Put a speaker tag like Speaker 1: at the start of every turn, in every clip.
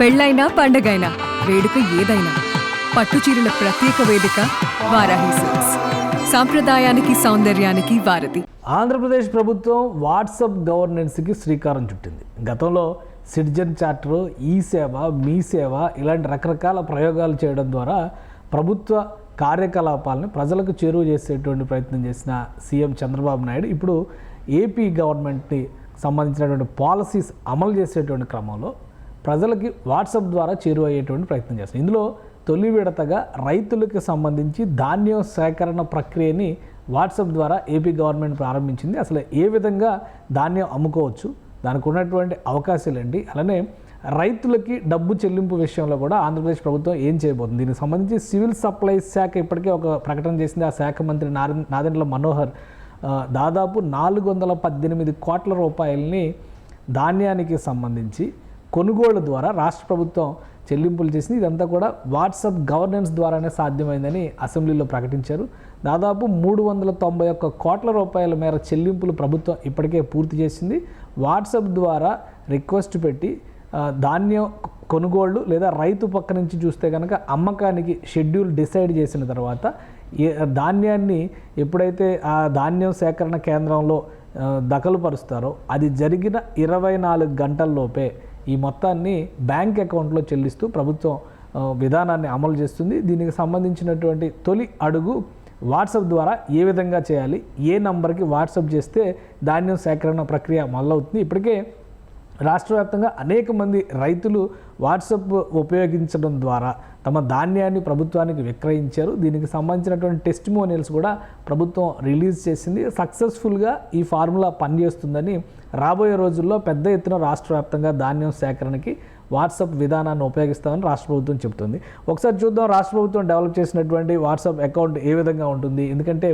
Speaker 1: పెళ్ళైనా పండగైనా వేడుక ఏదైనా పట్టుచీరల ప్రత్యేక వేదిక వారాహి సిల్క్స్. సాంప్రదాయానికి సౌందర్యానికి వారధి.
Speaker 2: ఆంధ్రప్రదేశ్ ప్రభుత్వం వాట్సాప్ గవర్నెన్స్కి శ్రీకారం చుట్టింది. గతంలో సిటిజన్ చార్టర్, ఈ సేవ, మీ సేవ ఇలాంటి రకరకాల ప్రయోగాలు చేయడం ద్వారా ప్రభుత్వ కార్యకలాపాలను ప్రజలకు చేరువ చేసేటువంటి ప్రయత్నం చేసిన సీఎం చంద్రబాబు నాయుడు ఇప్పుడు ఏపీ గవర్నమెంట్ని సంబంధించినటువంటి పాలసీస్ అమలు చేసేటువంటి క్రమంలో ప్రజలకి వాట్సాప్ ద్వారా చేరువయ్యేటువంటి ప్రయత్నం చేస్తారు. ఇందులో తొలి విడతగా రైతులకు సంబంధించి ధాన్యం సేకరణ ప్రక్రియని వాట్సాప్ ద్వారా ఏపీ గవర్నమెంట్ ప్రారంభించింది. అసలు ఏ విధంగా ధాన్యం అమ్ముకోవచ్చు, దానికి ఉన్నటువంటి అవకాశాలు ఏంటి, అలానే రైతులకి డబ్బు చెల్లింపు విషయంలో కూడా ఆంధ్రప్రదేశ్ ప్రభుత్వం ఏం చేయబోతుంది, దీనికి సంబంధించి సివిల్ సప్లైస్ శాఖ ఇప్పటికే ఒక ప్రకటన చేసింది. ఆ శాఖ మంత్రి నాదెండ్ల మనోహర్ దాదాపు 418 కోట్ల రూపాయలని ధాన్యానికి సంబంధించి కొనుగోళ్ల ద్వారా రాష్ట్ర ప్రభుత్వం చెల్లింపులు చేసింది. ఇదంతా కూడా వాట్సాప్ గవర్నెన్స్ ద్వారానే సాధ్యమైందని అసెంబ్లీలో ప్రకటించారు. దాదాపు 391 కోట్ల రూపాయల మేర చెల్లింపులు ప్రభుత్వం ఇప్పటికే పూర్తి చేసింది. వాట్సాప్ ద్వారా రిక్వెస్ట్ పెట్టి ధాన్యం కొనుగోళ్లు లేదా రైతు పక్క నుంచి చూస్తే కనుక అమ్మకానికి షెడ్యూల్ డిసైడ్ చేసిన తర్వాత ధాన్యాన్ని ఎప్పుడైతే ఆ ధాన్యం సేకరణ కేంద్రంలో దఖలుపరుస్తారో అది జరిగిన 24 గంటల్లోపే ఈ మొత్తాన్ని బ్యాంక్ అకౌంట్లో చెల్లిస్తూ ప్రభుత్వం విధానాన్ని అమలు చేస్తుంది. దీనికి సంబంధించినటువంటి తొలి అడుగు వాట్సాప్ ద్వారా ఏ విధంగా చేయాలి, ఏ నంబర్కి వాట్సాప్ చేస్తే ధాన్యం సేకరణ ప్రక్రియ మొదలవుతుంది. ఇప్పటికే రాష్ట్ర వ్యాప్తంగా అనేక మంది రైతులు వాట్సాప్ ఉపయోగించడం ద్వారా తమ ధాన్యాన్ని ప్రభుత్వానికి విక్రయించారు. దీనికి సంబంధించినటువంటి టెస్టిమోనియల్స్ కూడా ప్రభుత్వం రిలీజ్ చేసింది. సక్సెస్ఫుల్గా ఈ ఫార్ములా పనిచేస్తుందని రాబోయే రోజుల్లో పెద్ద ఎత్తున రాష్ట్ర వ్యాప్తంగా ధాన్యం సేకరణకి వాట్సాప్ విధానాన్ని ఉపయోగిస్తామని రాష్ట్ర ప్రభుత్వం చెబుతుంది. ఒకసారి చూద్దాం రాష్ట్ర ప్రభుత్వం డెవలప్ చేసినటువంటి వాట్సాప్ అకౌంట్ ఏ విధంగా ఉంటుంది. ఎందుకంటే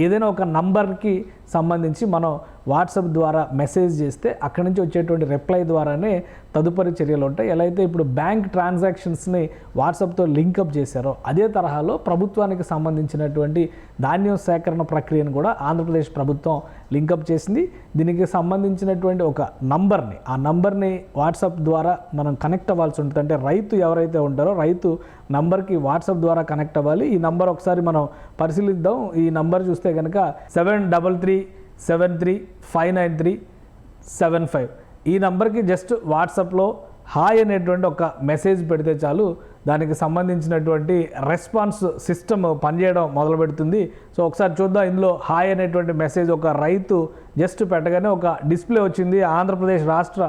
Speaker 2: ఏదైనా ఒక నంబర్కి సంబంధించి మనం వాట్సాప్ ద్వారా మెసేజ్ చేస్తే అక్కడి నుంచి వచ్చేటువంటి రిప్లై ద్వారానే తదుపరి చర్యలు ఉంటాయి. ఎలా అయితే ఇప్పుడు బ్యాంక్ ట్రాన్సాక్షన్స్ని వాట్సాప్తో లింకప్ చేశారో అదే తరహాలో ప్రభుత్వానికి సంబంధించినటువంటి ధాన్యం సేకరణ ప్రక్రియను కూడా ఆంధ్రప్రదేశ్ ప్రభుత్వం లింకప్ చేసింది. దీనికి సంబంధించినటువంటి ఒక నంబర్ని, ఆ నంబర్ని వాట్సాప్ ద్వారా మనం కనెక్ట్ అవ్వాల్సి ఉంటుంది. అంటే రైతు ఎవరైతే ఉంటారో రైతు నంబర్కి వాట్సాప్ ద్వారా కనెక్ట్ అవ్వాలి. ఈ నంబర్ ఒకసారి మనం పరిశీలిద్దాం. ఈ నంబర్ చూస్తే కనుక 7337359375. ఈ నంబర్కి జస్ట్ వాట్సాప్లో హాయ్ అనేటువంటి ఒక మెసేజ్ పెడితే చాలు, దానికి సంబంధించినటువంటి రెస్పాన్స్ సిస్టమ్ పనిచేయడం మొదలు పెడుతుంది. సో ఒకసారి చూద్దాం. ఇందులో హాయ్ అనేటువంటి మెసేజ్ ఒక రైతు జస్ట్ పెట్టగానే ఒక డిస్ప్లే వచ్చింది. ఆంధ్రప్రదేశ్ రాష్ట్ర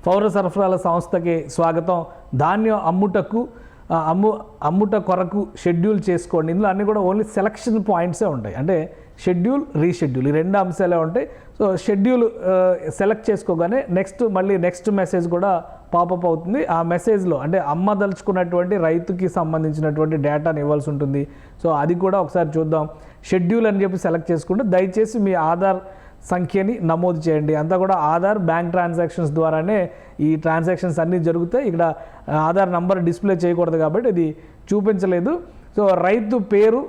Speaker 2: పౌర సరఫరాల సంస్థకి స్వాగతం, ధాన్యం అమ్ముట కొరకు షెడ్యూల్ చేసుకోండి. ఇందులో అన్నీ కూడా ఓన్లీ సెలక్షన్ పాయింట్సే ఉంటాయి. అంటే షెడ్యూల్, రీషెడ్యూల్ ఈ రెండు అంశాలే ఉంటాయి. సో షెడ్యూల్ సెలెక్ట్ చేసుకోగానే నెక్స్ట్ మెసేజ్ కూడా పాపప్ అవుతుంది. ఆ మెసేజ్లో అంటే అమ్మదలుచుకున్నటువంటి రైతుకి సంబంధించినటువంటి డేటాని ఇవ్వాల్సి ఉంటుంది. సో అది కూడా ఒకసారి చూద్దాం. షెడ్యూల్ అని చెప్పి సెలెక్ట్ చేసుకుంటే దయచేసి మీ ఆధార్ సంఖ్యని నమోదు చేయండి. అంతా కూడా ఆధార్ బ్యాంక్ ట్రాన్సాక్షన్స్ ద్వారానే ఈ ట్రాన్సాక్షన్స్ అన్నీ జరుగుతాయి. ఇక్కడ ఆధార్ నంబర్ డిస్ప్లే చేయకూడదు కాబట్టి ఇది చూపించలేదు. సో రైతు పేరు,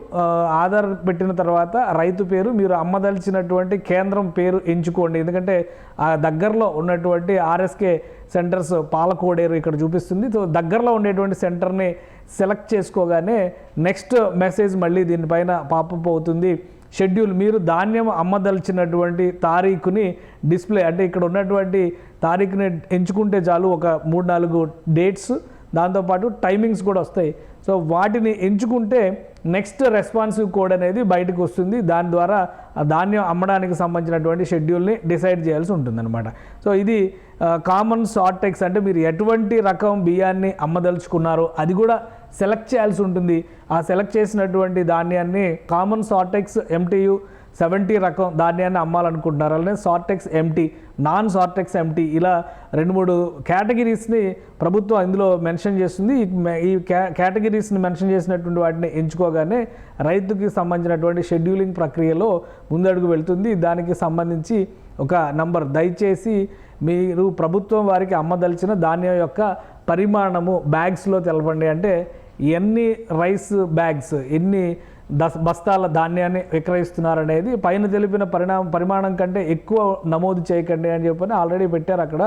Speaker 2: ఆధార్ పెట్టిన తర్వాత రైతు పేరు, మీరు అమ్మదలిచినటువంటి కేంద్రం పేరు ఎంచుకోండి. ఎందుకంటే ఆ దగ్గరలో ఉన్నటువంటి ఆర్ఎస్కే సెంటర్స్ పాలకోడేరు ఇక్కడ చూపిస్తుంది. సో దగ్గరలో ఉండేటువంటి సెంటర్ని సెలెక్ట్ చేసుకోగానే నెక్స్ట్ మెసేజ్ మళ్ళీ దీనిపైన పాపప్ అవుతుంది. షెడ్యూల్, మీరు ధాన్యం అమ్మదలిచినటువంటి తారీఖుని డిస్ప్లే, అంటే ఇక్కడ ఉన్నటువంటి తారీఖుని ఎంచుకుంటే చాలు, ఒక 3-4 డేట్స్ దాంతోపాటు టైమింగ్స్ కూడా వస్తాయి. సో వాటిని ఎంచుకుంటే నెక్స్ట్ రెస్పాన్సివ్ కోడ్ అనేది బయటకు వస్తుంది. దాని ద్వారా ఆ ధాన్యం అమ్మడానికి సంబంధించినటువంటి షెడ్యూల్ని డిసైడ్ చేయాల్సి ఉంటుందన్నమాట. సో ఇది కామన్ సార్టెక్స్, అంటే మీరు ఎటువంటి రకం బియ్యాన్ని అమ్మదలుచుకున్నారో అది కూడా సెలెక్ట్ చేయాల్సి ఉంటుంది. ఆ సెలెక్ట్ చేసినటువంటి ధాన్యాన్ని కామన్ సార్టెక్స్ MTU 70 రకం ధాన్యాన్ని అమ్మాలనుకుంటున్నారు. అలానే Sortex MT, non Sortex MT, ఇలా 2-3 కేటగిరీస్ని ప్రభుత్వం ఇందులో మెన్షన్ చేస్తుంది. ఈ కేటగిరీస్ని మెన్షన్ చేసినటువంటి వాటిని ఎంచుకోగానే రైతుకి సంబంధించినటువంటి షెడ్యూలింగ్ ప్రక్రియలో ముందడుగు వెళ్తుంది. దానికి సంబంధించి ఒక నంబర్, దయచేసి మీరు ప్రభుత్వం వారికి అమ్మదలిచిన ధాన్యం యొక్క పరిమాణము బ్యాగ్స్లో తెలపండి. అంటే ఎన్ని రైస్ బ్యాగ్స్, ఎన్ని బస్తాల ధాన్యాన్ని విక్రయిస్తున్నారనేది పైన తెలిపిన పరిమాణం కంటే ఎక్కువ నమోదు చేయకండి అని చెప్పని ఆల్రెడీ పెట్టారు అక్కడ.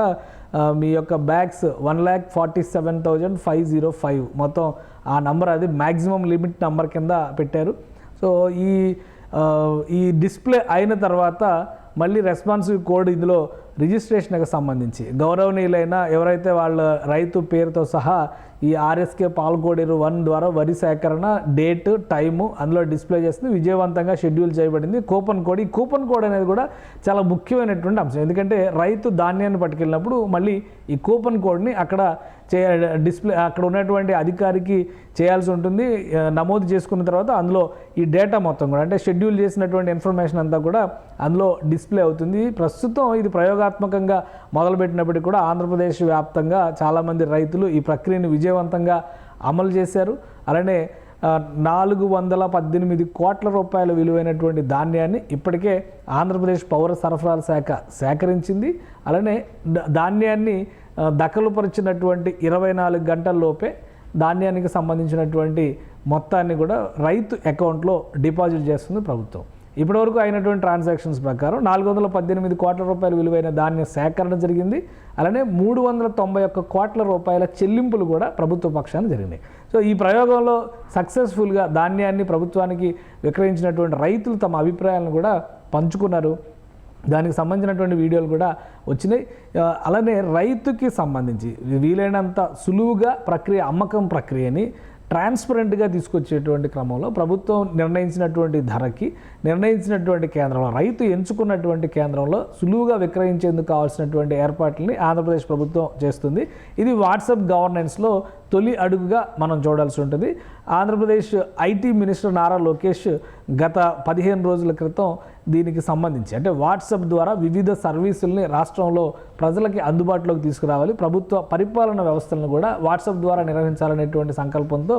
Speaker 2: మీ యొక్క బ్యాగ్స్ 1,47,505 మొత్తం ఆ నంబర్, అది మ్యాక్సిమం లిమిట్ నంబర్ కింద పెట్టారు. సో ఈ డిస్ప్లే అయిన తర్వాత మళ్ళీ రెస్పాన్సివ్ కోడ్ ఇందులో రిజిస్ట్రేషన్కి సంబంధించి గౌరవనీయులైన ఎవరైతే వాళ్ళ రైతు పేరుతో సహా ఈ ఆర్ఎస్కే పాల్కోడేరు 1 ద్వారా వరి సేకరణ డేట్ టైము అందులో డిస్ప్లే చేస్తుంది, విజయవంతంగా షెడ్యూల్ చేయబడింది. కూపన్ కోడ్, ఈ కూపన్ కోడ్ అనేది కూడా చాలా ముఖ్యమైనటువంటి అంశం. ఎందుకంటే రైతు ధాన్యాన్ని పట్టుకెళ్ళినప్పుడు మళ్ళీ ఈ కూపన్ కోడ్ని అక్కడ డిస్ప్లే అక్కడ ఉన్నటువంటి అధికారికి చేయాల్సి ఉంటుంది. నమోదు చేసుకున్న తర్వాత అందులో ఈ డేటా మొత్తం కూడా, అంటే షెడ్యూల్ చేసినటువంటి ఇన్ఫర్మేషన్ అంతా కూడా అందులో డిస్ప్లే అవుతుంది. ప్రస్తుతం ఇది ప్రయోగాత్మకంగా మొదలుపెట్టినప్పటికీ కూడా ఆంధ్రప్రదేశ్ వ్యాప్తంగా చాలామంది రైతులు ఈ ప్రక్రియను విజయవంతంగా అమలు చేశారు. అలానే 418 కోట్ల రూపాయల విలువైనటువంటి ధాన్యాన్ని ఇప్పటికే ఆంధ్రప్రదేశ్ పౌర సరఫరాల శాఖ సేకరించింది. అలానే ధాన్యాన్ని దఖలుపరిచినటువంటి 24 గంటల్లోపే ధాన్యానికి సంబంధించినటువంటి మొత్తాన్ని కూడా రైతు అకౌంట్లో డిపాజిట్ చేస్తుంది ప్రభుత్వం. ఇప్పటివరకు అయినటువంటి ట్రాన్సాక్షన్స్ ప్రకారం 418 కోట్ల రూపాయల విలువైన ధాన్య సేకరణ జరిగింది. అలానే 391 కోట్ల రూపాయల చెల్లింపులు కూడా ప్రభుత్వ పక్షాన జరిగినాయి. సో ఈ ప్రయోగంలో సక్సెస్ఫుల్గా ధాన్యాన్ని ప్రభుత్వానికి విక్రయించినటువంటి రైతులు తమ అభిప్రాయాలను కూడా పంచుకున్నారు. దానికి సంబంధించినటువంటి వీడియోలు కూడా వచ్చినాయి. అలానే రైతుకి సంబంధించి వీలైనంత సులువుగా అమ్మకం ప్రక్రియని ట్రాన్స్పరెంట్గా తీసుకొచ్చేటువంటి క్రమంలో ప్రభుత్వం నిర్ణయించినటువంటి ధరకి నిర్ణయించినటువంటి కేంద్రంలో రైతు ఎంచుకున్నటువంటి కేంద్రంలో సులువుగా విక్రయించేందుకు కావాల్సినటువంటి ఏర్పాట్లని ఆంధ్రప్రదేశ్ ప్రభుత్వం చేస్తుంది. ఇది వాట్సాప్ గవర్నెన్స్లో తొలి అడుగుగా మనం చూడాల్సి ఉంటుంది. ఆంధ్రప్రదేశ్ ఐటీ మినిస్టర్ నారా లోకేష్ గత 15 రోజుల క్రితం దీనికి సంబంధించి, అంటే వాట్సాప్ ద్వారా వివిధ సర్వీసుల్ని రాష్ట్రంలో ప్రజలకి అందుబాటులోకి తీసుకురావాలి, ప్రభుత్వ పరిపాలన వ్యవస్థలను కూడా వాట్సాప్ ద్వారా నిర్వహించాలనేటువంటి సంకల్పంతో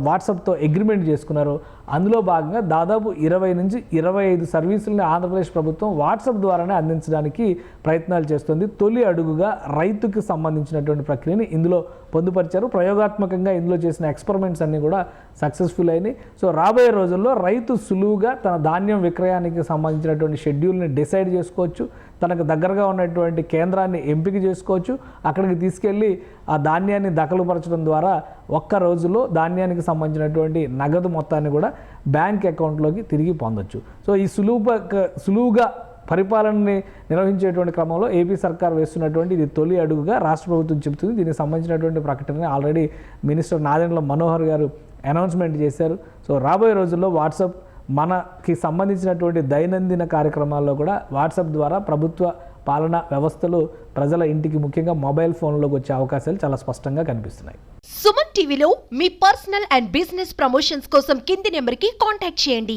Speaker 2: వాట్సాప్తో అగ్రిమెంట్ చేసుకున్నారు. అందులో భాగంగా దాదాపు 20 నుంచి 25 సర్వీసుల్ని ఆంధ్రప్రదేశ్ ప్రభుత్వం వాట్సాప్ ద్వారానే అందించడానికి ప్రయత్నాలు చేస్తుంది. తొలి అడుగుగా రైతుకి సంబంధించినటువంటి ప్రక్రియని ఇందులో పొందుపరిచారు. ప్రయోగాత్మకంగా ఇందులో చేసిన ఎక్స్పెరిమెంట్స్ అన్నీ కూడా సక్సెస్ఫుల్ అయినాయి. సో రాబోయే రోజుల్లో రైతు సులువుగా తన ధాన్యం విక్రయానికి సంబంధించినటువంటి షెడ్యూల్ని డిసైడ్ చేసుకోవచ్చు, తనకు దగ్గరగా ఉన్నటువంటి కేంద్రాన్ని ఎంపిక చేసుకోవచ్చు, అక్కడికి తీసుకెళ్ళి ఆ ధాన్యాన్ని దఖలుపరచడం ద్వారా ఒక్క రోజులో ధాన్యానికి సంబంధించినటువంటి నగదు మొత్తాన్ని కూడా బ్యాంక్ అకౌంట్లోకి తిరిగి పొందొచ్చు. సో ఈ సులువుగా పరిపాలనని నిర్వహించేటువంటి క్రమంలో ఏపీ సర్కార్ వేస్తున్నటువంటి ఇది తొలి అడుగుగా రాష్ట్ర ప్రభుత్వం చెబుతుంది. దీనికి సంబంధించినటువంటి ప్రకటనని ఆల్రెడీ మినిస్టర్ నాదెండ్ల మనోహర్ గారు అనౌన్స్మెంట్ చేశారు. సో రాబోయే రోజుల్లో వాట్సాప్ మనకి సంబంధించినటువంటి దైనందిన కార్యక్రమాల్లో కూడా వాట్సాప్ ద్వారా ప్రభుత్వ పాలనా వ్యవస్థలు ప్రజల ఇంటికి ముఖ్యంగా మొబైల్ ఫోన్లోకి వచ్చే అవకాశాలు చాలా స్పష్టంగా కనిపిస్తున్నాయి.
Speaker 3: సుమన్ టీవీలో మీ పర్సనల్ అండ్ బిజినెస్ ప్రమోషన్స్ కోసం కింది నెంబర్కి కాంటాక్ట్ చేయండి.